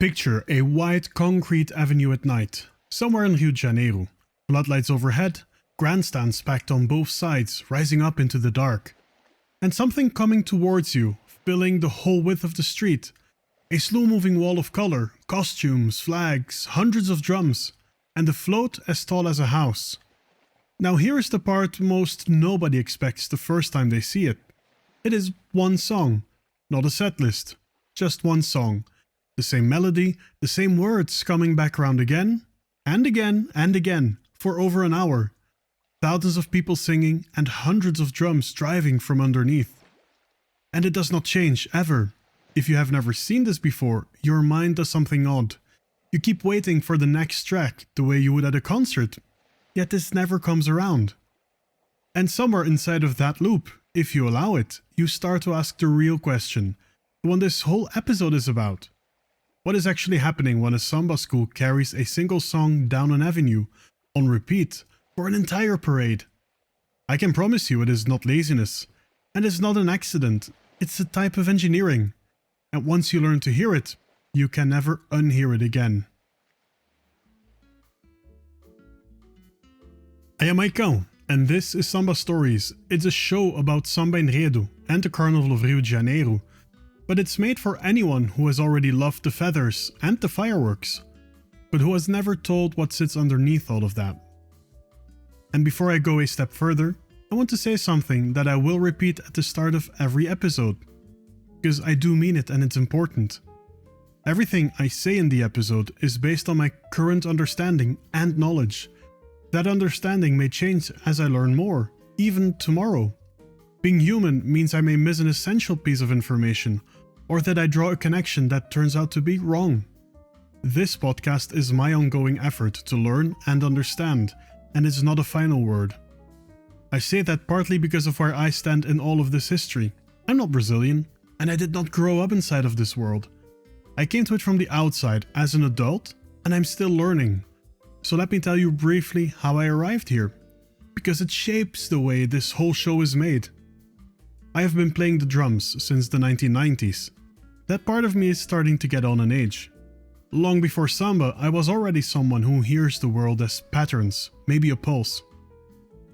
Picture a wide concrete avenue at night, somewhere in Rio de Janeiro. Floodlights overhead, grandstands packed on both sides, rising up into the dark. And something coming towards you, filling the whole width of the street. A slow-moving wall of color, costumes, flags, hundreds of drums, and a float as tall as a house. Now here is the part most nobody expects the first time they see it. It is one song, not a set list, just one song. The same melody, the same words coming back around again, and again, and again, for over an hour. Thousands of people singing and hundreds of drums driving from underneath. And it does not change, ever. If you have never seen this before, your mind does something odd. You keep waiting for the next track, the way you would at a concert, yet this never comes around. And somewhere inside of that loop, if you allow it, you start to ask the real question, the one this whole episode is about. What is actually happening when a samba school carries a single song down an avenue, on repeat, for an entire parade? I can promise you it is not laziness, and it's not an accident, it's a type of engineering. And once you learn to hear it, you can never unhear it again. I am Maikão, and this is Samba Stories. It's a show about Samba-Enredo and the Carnival of Rio de Janeiro. But it's made for anyone who has already loved the feathers and the fireworks, but who has never told what sits underneath all of that. And before I go a step further, I want to say something that I will repeat at the start of every episode, because I do mean it and it's important. Everything I say in the episode is based on my current understanding and knowledge. That understanding may change as I learn more, even tomorrow. Being human means I may miss an essential piece of information, or that I draw a connection that turns out to be wrong. This podcast is my ongoing effort to learn and understand, and it's not a final word. I say that partly because of where I stand in all of this history. I'm not Brazilian, and I did not grow up inside of this world. I came to it from the outside as an adult, and I'm still learning. So let me tell you briefly how I arrived here, because it shapes the way this whole show is made. I have been playing the drums since the 1990s. That part of me is starting to get on in age. Long before samba, I was already someone who hears the world as patterns, maybe a pulse.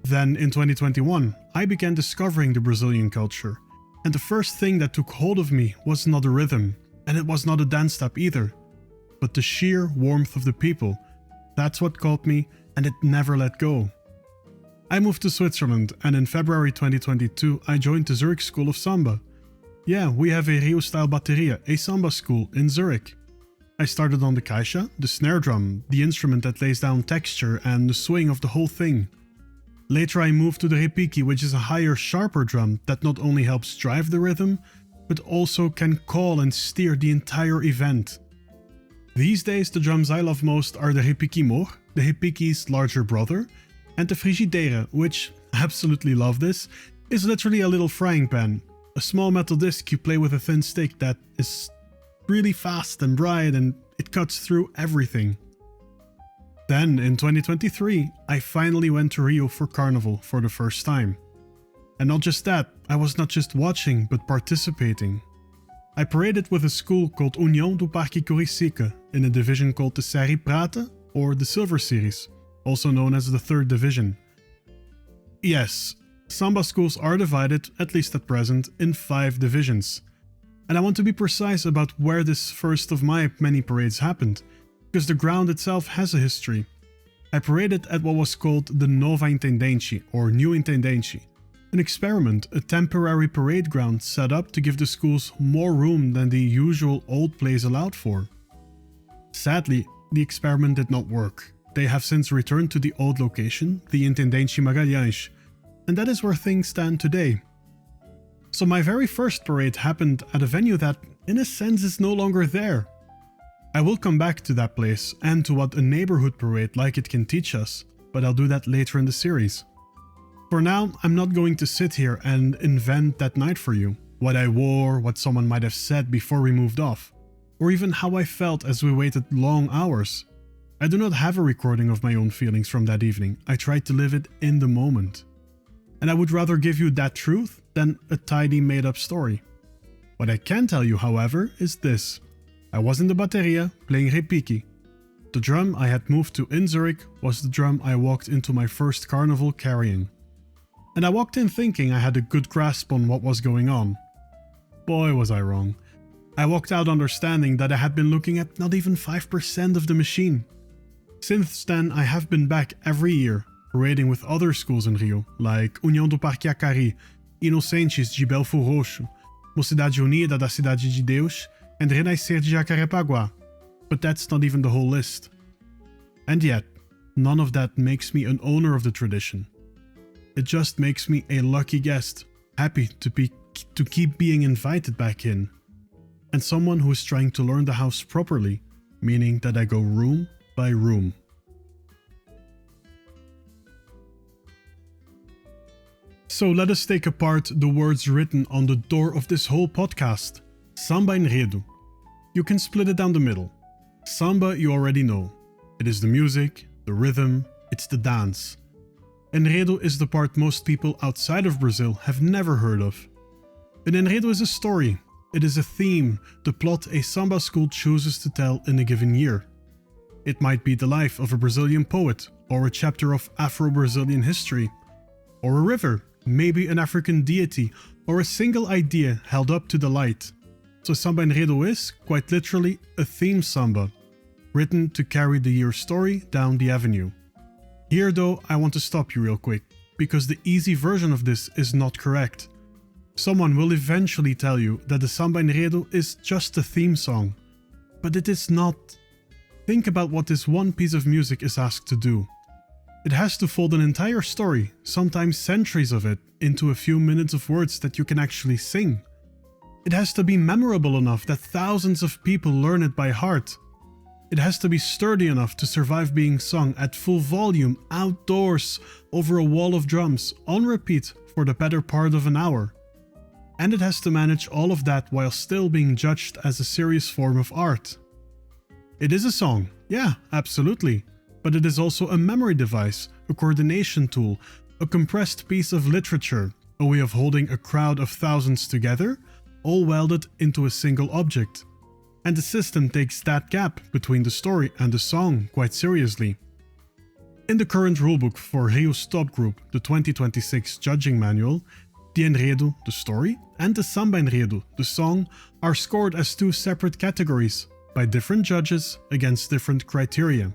Then in 2021, I began discovering the Brazilian culture, and the first thing that took hold of me was not a rhythm, and it was not a dance step either, but the sheer warmth of the people. That's what caught me, and it never let go. I moved to Switzerland, and in February 2022 I joined the Zurich School of Samba. Yeah, we have a Rio-style bateria, a samba school in Zurich. I started on the caixa, the snare drum, the instrument that lays down texture and the swing of the whole thing. Later I moved to the repique, which is a higher, sharper drum that not only helps drive the rhythm, but also can call and steer the entire event. These days the drums I love most are the repique mor, the repique's larger brother, and the frigideira, which, absolutely love this, is literally a little frying pan. A small metal disc you play with a thin stick that is really fast and bright and it cuts through everything. Then in 2023, I finally went to Rio for Carnival for the first time. And not just that, I was not just watching but participating. I paraded with a school called União do Parque Curicica in a division called the Série Prata or the Silver Series, also known as the 3rd Division. Yes, samba schools are divided, at least at present, in 5 divisions. And I want to be precise about where this first of my many parades happened, because the ground itself has a history. I paraded at what was called the Nova Intendente, or New Intendente, an experiment, a temporary parade ground set up to give the schools more room than the usual old place allowed for. Sadly, the experiment did not work. They have since returned to the old location, the Intendente Magalhães, and that is where things stand today. So my very first parade happened at a venue that, in a sense, is no longer there. I will come back to that place and to what a neighborhood parade like it can teach us, but I'll do that later in the series. For now, I'm not going to sit here and invent that night for you, what I wore, what someone might have said before we moved off, or even how I felt as we waited long hours. I do not have a recording of my own feelings from that evening. I tried to live it in the moment. And I would rather give you that truth than a tidy made-up story. What I can tell you, however, is this. I was in the bateria playing repique. The drum I had moved to in Zurich was the drum I walked into my first carnival carrying. And I walked in thinking I had a good grasp on what was going on. Boy, was I wrong. I walked out understanding that I had been looking at not even 5% of the machine. Since then, I have been back every year, parading with other schools in Rio, like União do Parque Acari, Inocentes de Belfort Roxo, Mocidade Unida da Cidade de Deus, and Renascer de Jacarepaguá. But that's not even the whole list. And yet, none of that makes me an owner of the tradition. It just makes me a lucky guest, happy to keep being invited back in. And someone who is trying to learn the house properly, meaning that I go room by room. So let us take apart the words written on the door of this whole podcast. Samba-Enredo. You can split it down the middle. Samba you already know. It is the music, the rhythm, it's the dance. Enredo is the part most people outside of Brazil have never heard of. An enredo is a story. It is a theme, the plot a samba school chooses to tell in a given year. It might be the life of a Brazilian poet, or a chapter of Afro-Brazilian history, or a river, maybe an African deity, or a single idea held up to the light. So Samba-Enredo is, quite literally, a theme samba, written to carry the year's story down the avenue. Here though, I want to stop you real quick, because the easy version of this is not correct. Someone will eventually tell you that the Samba-Enredo is just a theme song, but it is not. Think about what this one piece of music is asked to do. It has to fold an entire story, sometimes centuries of it, into a few minutes of words that you can actually sing. It has to be memorable enough that thousands of people learn it by heart. It has to be sturdy enough to survive being sung at full volume, outdoors, over a wall of drums, on repeat for the better part of an hour. And it has to manage all of that while still being judged as a serious form of art. It is a song, yeah, absolutely, but it is also a memory device, a coordination tool, a compressed piece of literature, a way of holding a crowd of thousands together, all welded into a single object. And the system takes that gap between the story and the song quite seriously. In the current rulebook for Rio's top group, the 2026 judging manual, the Enredo, the story, and the Samba-Enredo, the song, are scored as two separate categories, by different judges against different criteria.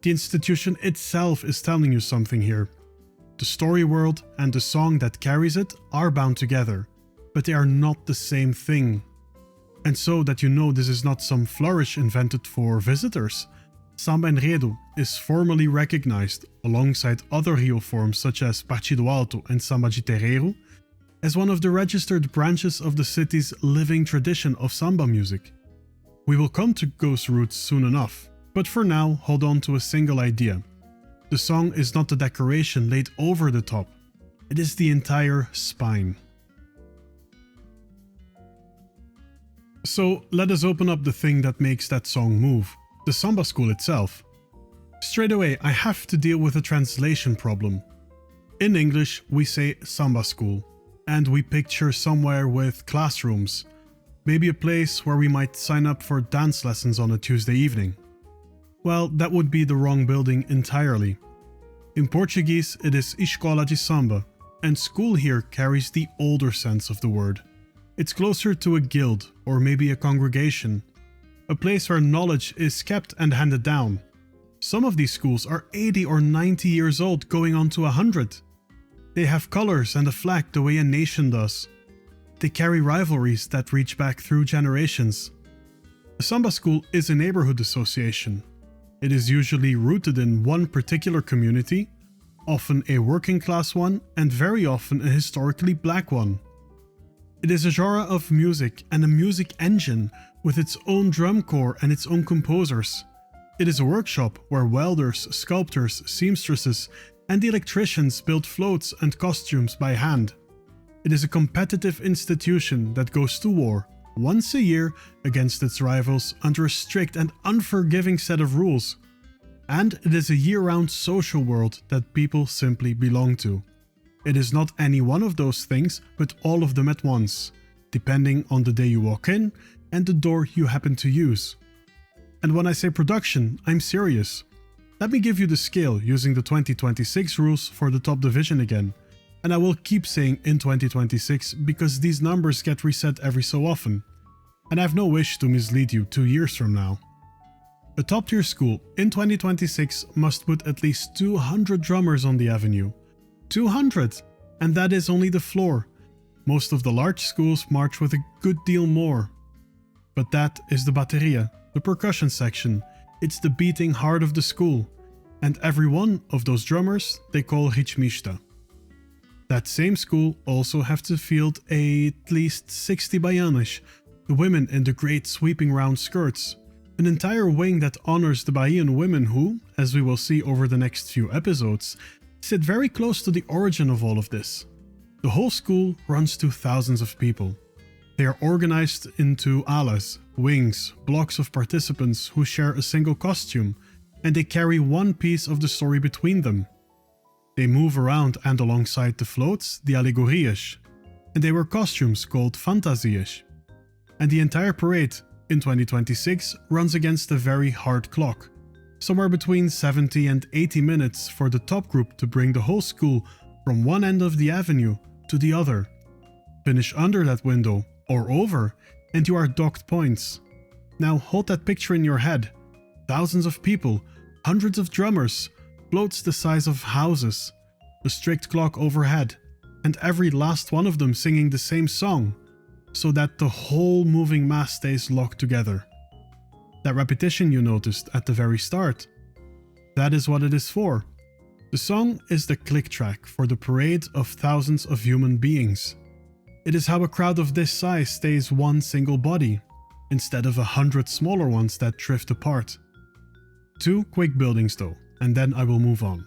The institution itself is telling you something here. The story world and the song that carries it are bound together, but they are not the same thing. And so that you know this is not some flourish invented for visitors, Samba-Enredo is formally recognized, alongside other Rio forms such as Partido Alto and Samba de Terreiro, as one of the registered branches of the city's living tradition of samba music. We will come to Ghost roots soon enough, but for now hold on to a single idea. The song is not the decoration laid over the top, it is the entire spine. So let us open up the thing that makes that song move, the samba school itself. Straight away I have to deal with a translation problem. In English we say samba school, and we picture somewhere with classrooms, maybe a place where we might sign up for dance lessons on a Tuesday evening. Well, that would be the wrong building entirely. In Portuguese it is Escola de Samba, and school here carries the older sense of the word. It's closer to a guild, or maybe a congregation, a place where knowledge is kept and handed down. Some of these schools are 80 or 90 years old, going on to 100. They have colors and a flag the way a nation does. They carry rivalries that reach back through generations. A samba school is a neighborhood association. It is usually rooted in one particular community, often a working class one, and very often a historically black one. It is a genre of music and a music engine with its own drum corps and its own composers. It is a workshop where welders, sculptors, seamstresses, and electricians build floats and costumes by hand. It is a competitive institution that goes to war once a year against its rivals under a strict and unforgiving set of rules. And it is a year-round social world that people simply belong to. It is not any one of those things, but all of them at once. Depending on the day you walk in, and the door you happen to use. And when I say production, I'm serious. Let me give you the scale using the 2026 rules for the top division again. And I will keep saying in 2026 because these numbers get reset every so often. And I have no wish to mislead you 2 years from now. A top tier school in 2026 must put at least 200 drummers on the avenue. 200! And that is only the floor. Most of the large schools march with a good deal more. But that is the bateria, the percussion section. It's the beating heart of the school. And every one of those drummers they call ritmista. That same school also have to field at least 60 baianas, the women in the great sweeping round skirts. An entire wing that honors the Bahian women who, as we will see over the next few episodes, sit very close to the origin of all of this. The whole school runs to thousands of people. They are organized into alas, wings, blocks of participants who share a single costume, and they carry one piece of the story between them. They move around and alongside the floats, the allegorias, and they wear costumes called fantasias. And the entire parade in 2026 runs against a very hard clock, somewhere between 70 and 80 minutes for the top group to bring the whole school from one end of the avenue to the other. Finish under that window or over and you are docked points. Now hold that picture in your head. Thousands of people, hundreds of drummers, floats the size of houses, a strict clock overhead, and every last one of them singing the same song, so that the whole moving mass stays locked together. That repetition you noticed at the very start, that is what it is for. The song is the click track for the parade of thousands of human beings. It is how a crowd of this size stays one single body, instead of 100 smaller ones that drift apart. 2 quick buildings though, and then I will move on.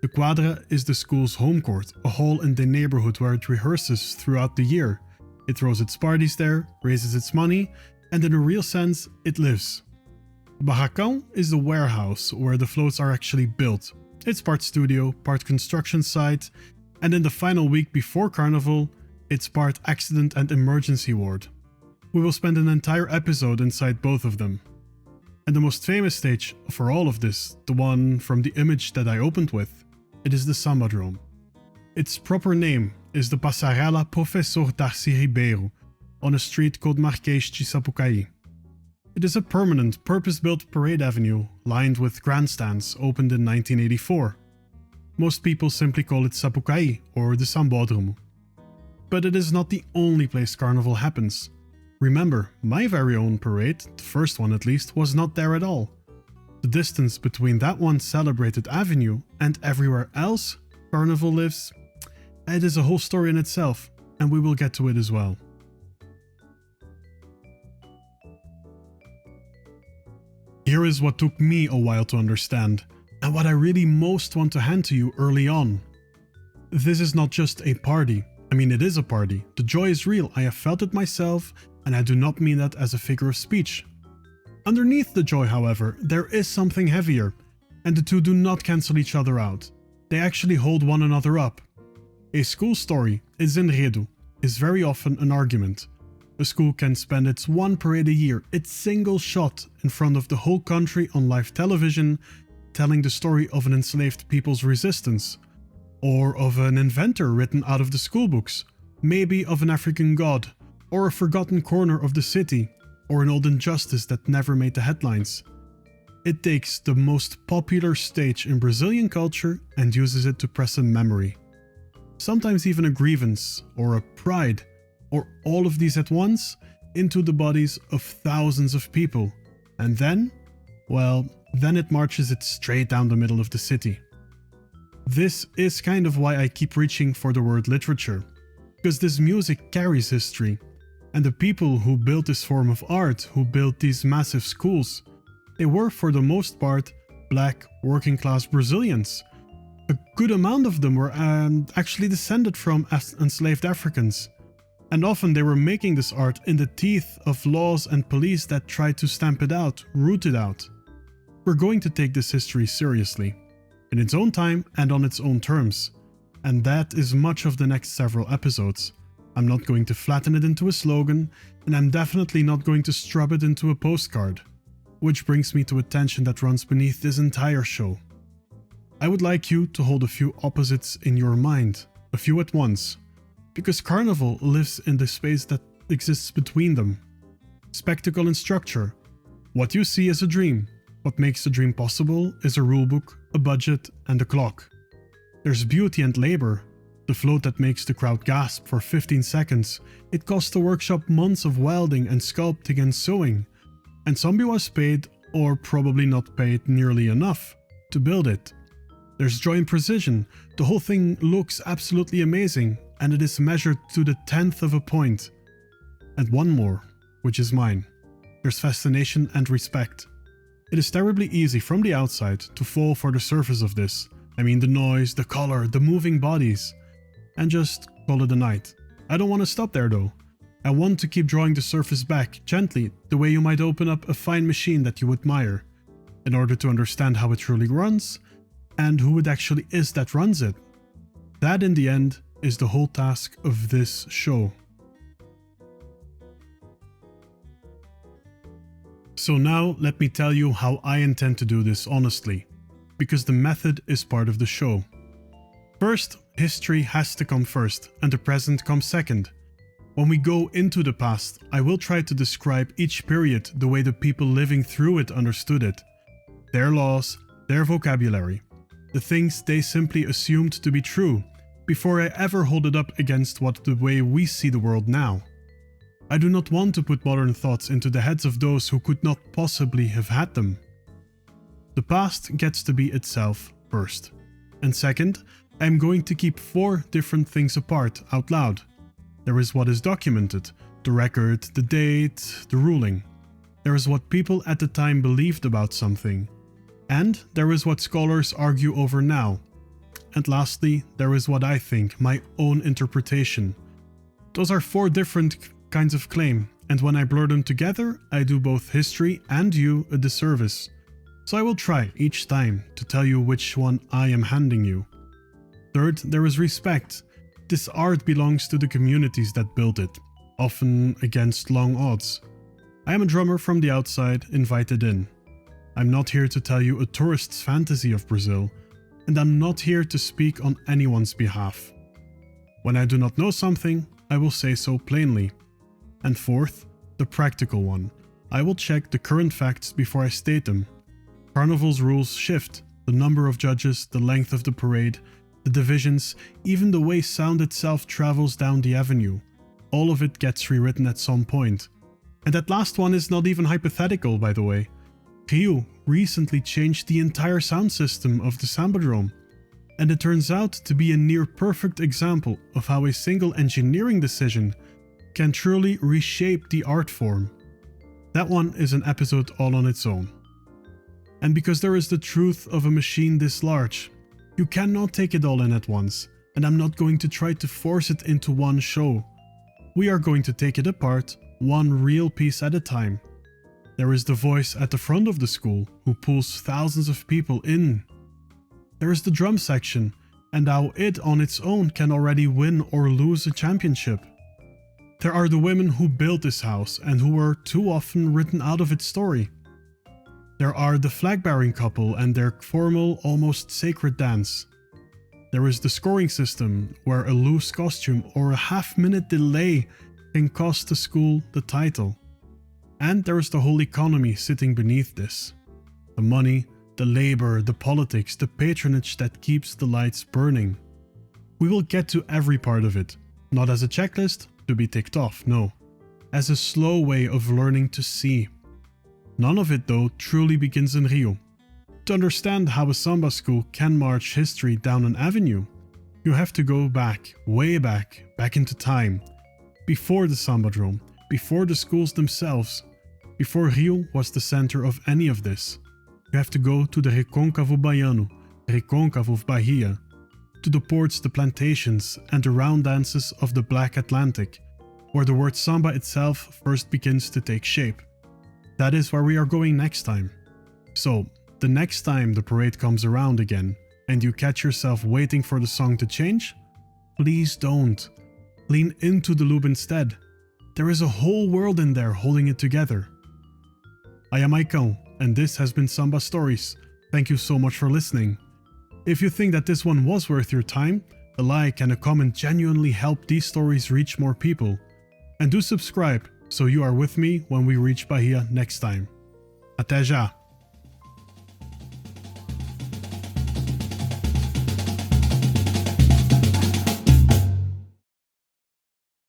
The Quadra is the school's home court, a hall in the neighborhood where it rehearses throughout the year. It throws its parties there, raises its money, and in a real sense, it lives. Maikão is the warehouse where the floats are actually built. It's part studio, part construction site, and in the final week before Carnival, it's part accident and emergency ward. We will spend an entire episode inside both of them. And the most famous stage for all of this, the one from the image that I opened with, it is the Sambadrome. Its proper name is the Passarela Professor Darcy Ribeiro, on a street called Marquês de Sapucaí. It is a permanent, purpose-built parade avenue lined with grandstands opened in 1984. Most people simply call it Sapucaí or the Sambódromo. But it is not the only place Carnival happens. Remember, my very own parade, the first one at least, was not there at all. The distance between that one celebrated avenue and everywhere else Carnival lives, it is a whole story in itself, and we will get to it as well. Here is what took me a while to understand, and what I really most want to hand to you early on. This is not just a party. I mean, it is a party. The joy is real, I have felt it myself, and I do not mean that as a figure of speech. Underneath the joy, however, there is something heavier, and the two do not cancel each other out. They actually hold one another up. A school story, its enredo, is very often an argument. A school can spend its one parade a year, its single shot, in front of the whole country on live television, telling the story of an enslaved people's resistance, or of an inventor written out of the schoolbooks, maybe of an African god, or a forgotten corner of the city, or an old injustice that never made the headlines. It takes the most popular stage in Brazilian culture and uses it to press a memory. Sometimes even a grievance, or a pride, or all of these at once, into the bodies of thousands of people. And then, well, then it marches it straight down the middle of the city. This is kind of why I keep reaching for the word literature, because this music carries history. And the people who built this form of art, who built these massive schools, they were for the most part black, working class Brazilians. A good amount of them were actually descended from enslaved Africans. And often they were making this art in the teeth of laws and police that tried to stamp it out, root it out. We're going to take this history seriously, in its own time and on its own terms. And that is much of the next several episodes. I'm not going to flatten it into a slogan, and I'm definitely not going to strub it into a postcard. Which brings me to a tension that runs beneath this entire show. I would like you to hold a few opposites in your mind, a few at once, because Carnival lives in the space that exists between them. Spectacle and structure. What you see is a dream. What makes the dream possible is a rulebook, a budget, and a clock. There's beauty and labor. The float that makes the crowd gasp for 15 seconds. It cost the workshop months of welding and sculpting and sewing. And somebody was paid, or probably not paid nearly enough, to build it. There's joy and precision. The whole thing looks absolutely amazing, and it is measured to the 10th of a point. And one more, which is mine. There's fascination and respect. It is terribly easy from the outside to fall for the surface of this. I mean the noise, the color, the moving bodies. And just call it a night. I don't want to stop there though. I want to keep drawing the surface back, gently, the way you might open up a fine machine that you admire, in order to understand how it truly runs, and who it actually is that runs it. That in the end is the whole task of this show. So now let me tell you how I intend to do this honestly, because the method is part of the show. First, history has to come first, and the present comes second. When we go into the past, I will try to describe each period the way the people living through it understood it. Their laws, their vocabulary, the things they simply assumed to be true, before I ever hold it up against what the way we see the world now. I do not want to put modern thoughts into the heads of those who could not possibly have had them. The past gets to be itself first. And second, I am going to keep 4 different things apart out loud. There is what is documented, the record, the date, the ruling. There is what people at the time believed about something. And there is what scholars argue over now. And lastly, there is what I think, my own interpretation. Those are 4 different kinds of claim, and when I blur them together, I do both history and you a disservice. So I will try each time to tell you which one I am handing you. Third, there is respect. This art belongs to the communities that built it, often against long odds. I am a drummer from the outside, invited in. I'm not here to tell you a tourist's fantasy of Brazil, and I'm not here to speak on anyone's behalf. When I do not know something, I will say so plainly. And fourth, the practical one. I will check the current facts before I state them. Carnival's rules shift, the number of judges, the length of the parade, the divisions, even the way sound itself travels down the avenue. All of it gets rewritten at some point. And that last one is not even hypothetical, by the way. Rio recently changed the entire sound system of the Sambadrome, and it turns out to be a near perfect example of how a single engineering decision can truly reshape the art form. That one is an episode all on its own. And because there is the truth of a machine this large, you cannot take it all in at once, and I'm not going to try to force it into one show. We are going to take it apart, one real piece at a time. There is the voice at the front of the school who pulls thousands of people in. There is the drum section, and how it on its own can already win or lose a championship. There are the women who built this house and who were too often written out of its story. There are the flag-bearing couple and their formal, almost sacred dance. There is the scoring system, where a loose costume or a half-minute delay can cost the school the title. And there is the whole economy sitting beneath this. The money, the labor, the politics, the patronage that keeps the lights burning. We will get to every part of it, not as a checklist to be ticked off, no. As a slow way of learning to see. None of it though truly begins in Rio. To understand how a samba school can march history down an avenue, you have to go back, way back into time. Before the Sambadrome, before the schools themselves, before Rio was the center of any of this. You have to go to the Recôncavo Baiano, Recôncavo of Bahia, to the ports, the plantations, and the round dances of the Black Atlantic, where the word samba itself first begins to take shape. That is where we are going next time. So, the next time the parade comes around again, and you catch yourself waiting for the song to change, please don't. Lean into the loop instead. There is a whole world in there holding it together. I am Maikão, and this has been Samba Stories. Thank you so much for listening. If you think that this one was worth your time, a like and a comment genuinely help these stories reach more people. And do subscribe so you are with me when we reach Bahia next time. Até já!